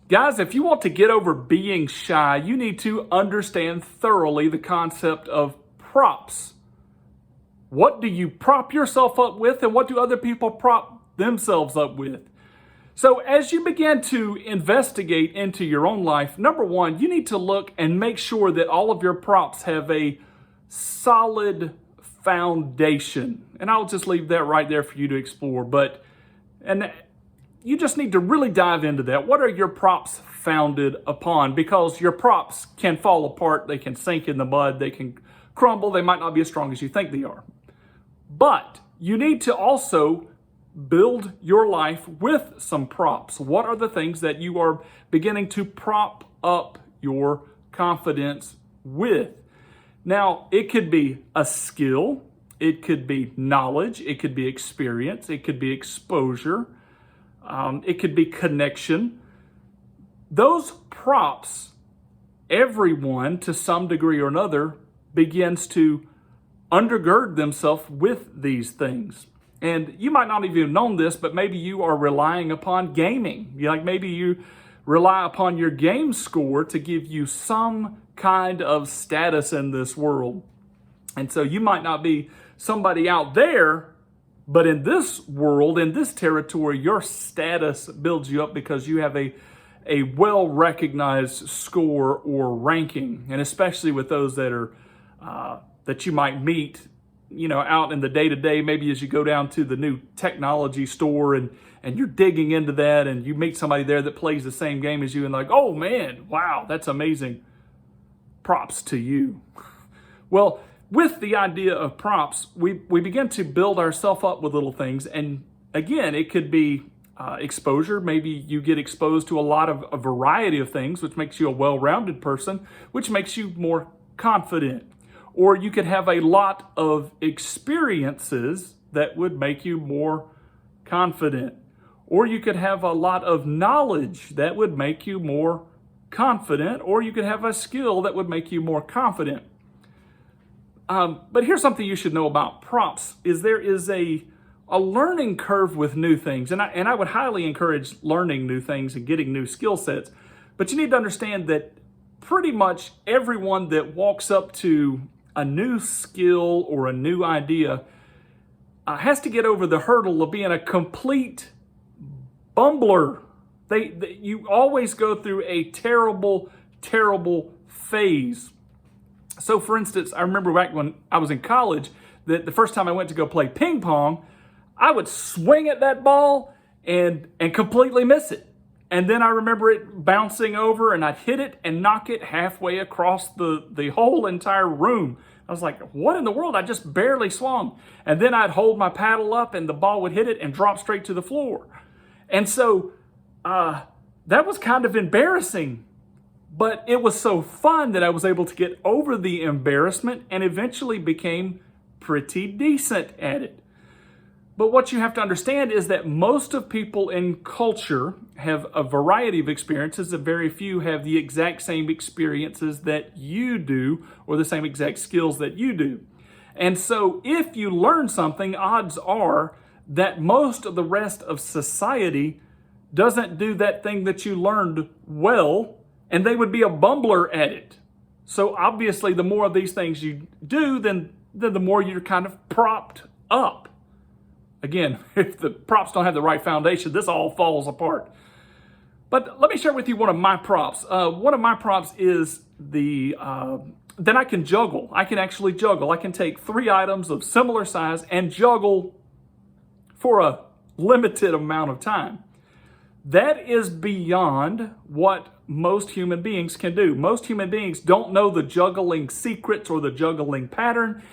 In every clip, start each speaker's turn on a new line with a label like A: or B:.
A: Guys, if you want to get over being shy, you need to understand thoroughly the concept of props. What do you prop yourself up with, and what do other people prop themselves up with? So as you begin to investigate into your own life, number one, you need to look and make sure that all of your props have a solid foundation. And I'll just leave that right there for you to explore. And you just need to really dive into that. What are your props founded upon? Because your props can fall apart, they can sink in the mud, they can crumble, they might not be as strong as you think they are. But you need to also build your life with some props. What are the things that you are beginning to prop up your confidence with? Now, it could be a skill, it could be knowledge, it could be experience, it could be exposure, it could be connection. Those props, everyone to some degree or another begins to undergird themselves with these things. And you might not even have known this, but maybe you are relying upon gaming. Maybe you rely upon your game score to give you some kind of status in this world. And so you might not be somebody out there, but in this world, in this territory, your status builds you up because you have a well-recognized score or ranking. And especially with those that are that you might meet, out in the day-to-day, maybe as you go down to the new technology store and you're digging into that and you meet somebody there that plays the same game as you and like, oh man, wow, that's amazing. Props to you. Well, with the idea of props, we begin to build ourselves up with little things. And again, it could be exposure. Maybe you get exposed to a variety of things, which makes you a well-rounded person, which makes you more confident. Or you could have a lot of experiences that would make you more confident. Or you could have a lot of knowledge that would make you more confident. Or you could have a skill that would make you more confident. But here's something you should know about props, is there is a learning curve with new things. And I would highly encourage learning new things and getting new skill sets. But you need to understand that pretty much everyone that walks up to a new skill or a new idea has to get over the hurdle of being a complete bumbler. You always go through a terrible, terrible phase. So for instance, I remember back when I was in college that the first time I went to go play ping pong, I would swing at that ball and completely miss it. And then I remember it bouncing over and I'd hit it and knock it halfway across the whole entire room. I was like, what in the world? I just barely swung. And then I'd hold my paddle up and the ball would hit it and drop straight to the floor. And so that was kind of embarrassing, but it was so fun that I was able to get over the embarrassment and eventually became pretty decent at it. But what you have to understand is that most of people in culture have a variety of experiences, and very few have the exact same experiences that you do or the same exact skills that you do. And so if you learn something, odds are that most of the rest of society doesn't do that thing that you learned well, and they would be a bumbler at it. So obviously the more of these things you do, then the more you're kind of propped up. Again, if the props don't have the right foundation, this all falls apart. But let me share with you one of my props. One of my props is that I can juggle. I can actually juggle. I can take 3 items of similar size and juggle for a limited amount of time. That is beyond what most human beings can do. Most human beings don't know the juggling secrets or the juggling pattern.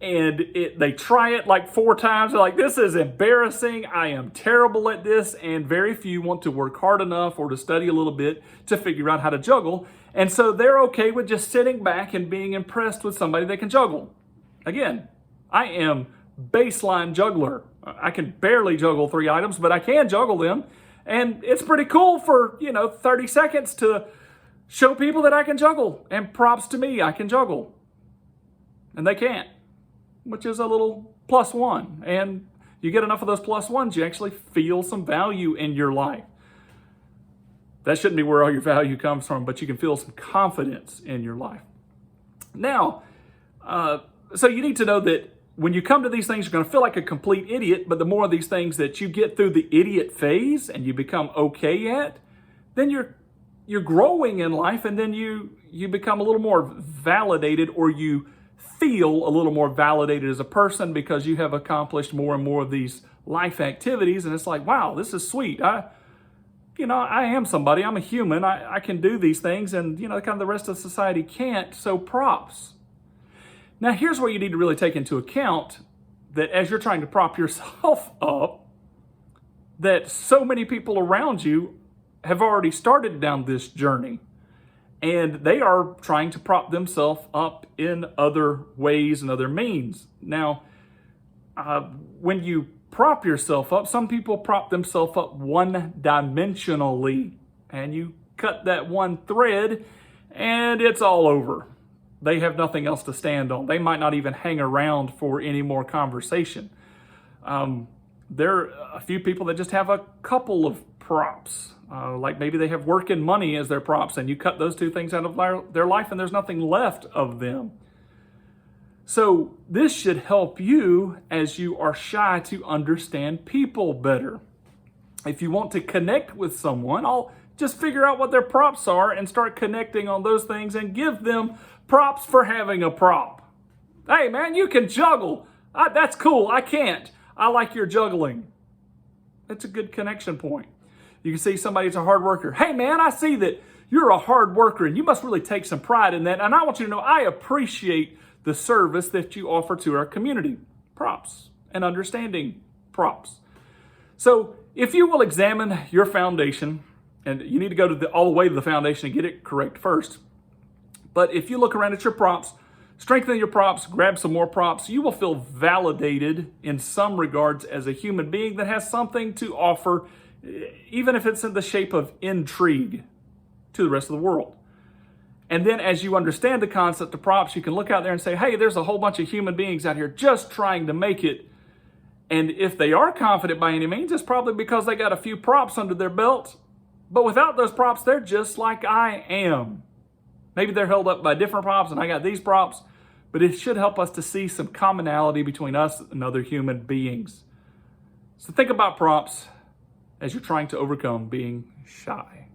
A: And they try it like 4 times. They're like, this is embarrassing. I am terrible at this. And very few want to work hard enough or to study a little bit to figure out how to juggle. And so they're okay with just sitting back and being impressed with somebody that can juggle. Again, I am baseline juggler. I can barely juggle 3 items, but I can juggle them. And it's pretty cool for, 30 seconds to show people that I can juggle. And props to me, I can juggle. And they can't, which is a little +1. And you get enough of those +1s, you actually feel some value in your life. That shouldn't be where all your value comes from, but you can feel some confidence in your life. Now, so you need to know that when you come to these things, you're going to feel like a complete idiot, but the more of these things that you get through the idiot phase and you become okay at, then you're growing in life, and then you become a little more validated, or you feel a little more validated as a person because you have accomplished more and more of these life activities, and it's like, wow, this is sweet. I am somebody. I'm a human. I can do these things, and kind of the rest of society can't, so props. Now, here's where you need to really take into account that as you're trying to prop yourself up, that so many people around you have already started down this journey, and they are trying to prop themselves up in other ways and other means. Now, when you prop yourself up, some people prop themselves up one-dimensionally, and you cut that one thread, and it's all over. They have nothing else to stand on. They might not even hang around for any more conversation. There are a few people that just have a couple of props. Like maybe they have work and money as their props, and you cut those two things out of their life and there's nothing left of them. So this should help you as you are shy to understand people better. If you want to connect with someone, I'll just figure out what their props are and start connecting on those things and give them props for having a prop. Hey man, you can juggle. That's cool. I can't. I like your juggling. That's a good connection point. You can see somebody who's a hard worker. Hey man, I see that you're a hard worker and you must really take some pride in that. And I want you to know I appreciate the service that you offer to our community. Props. And understanding props. So if you will examine your foundation, and you need to go to all the way to the foundation and get it correct first. But if you look around at your props, strengthen your props, grab some more props, you will feel validated in some regards as a human being that has something to offer, even if it's in the shape of intrigue to the rest of the world. And then as you understand the concept of props, you can look out there and say, hey, there's a whole bunch of human beings out here just trying to make it. And if they are confident by any means, it's probably because they got a few props under their belt. But without those props, they're just like I am. Maybe they're held up by different props and I got these props, but it should help us to see some commonality between us and other human beings. So think about props as you're trying to overcome being shy.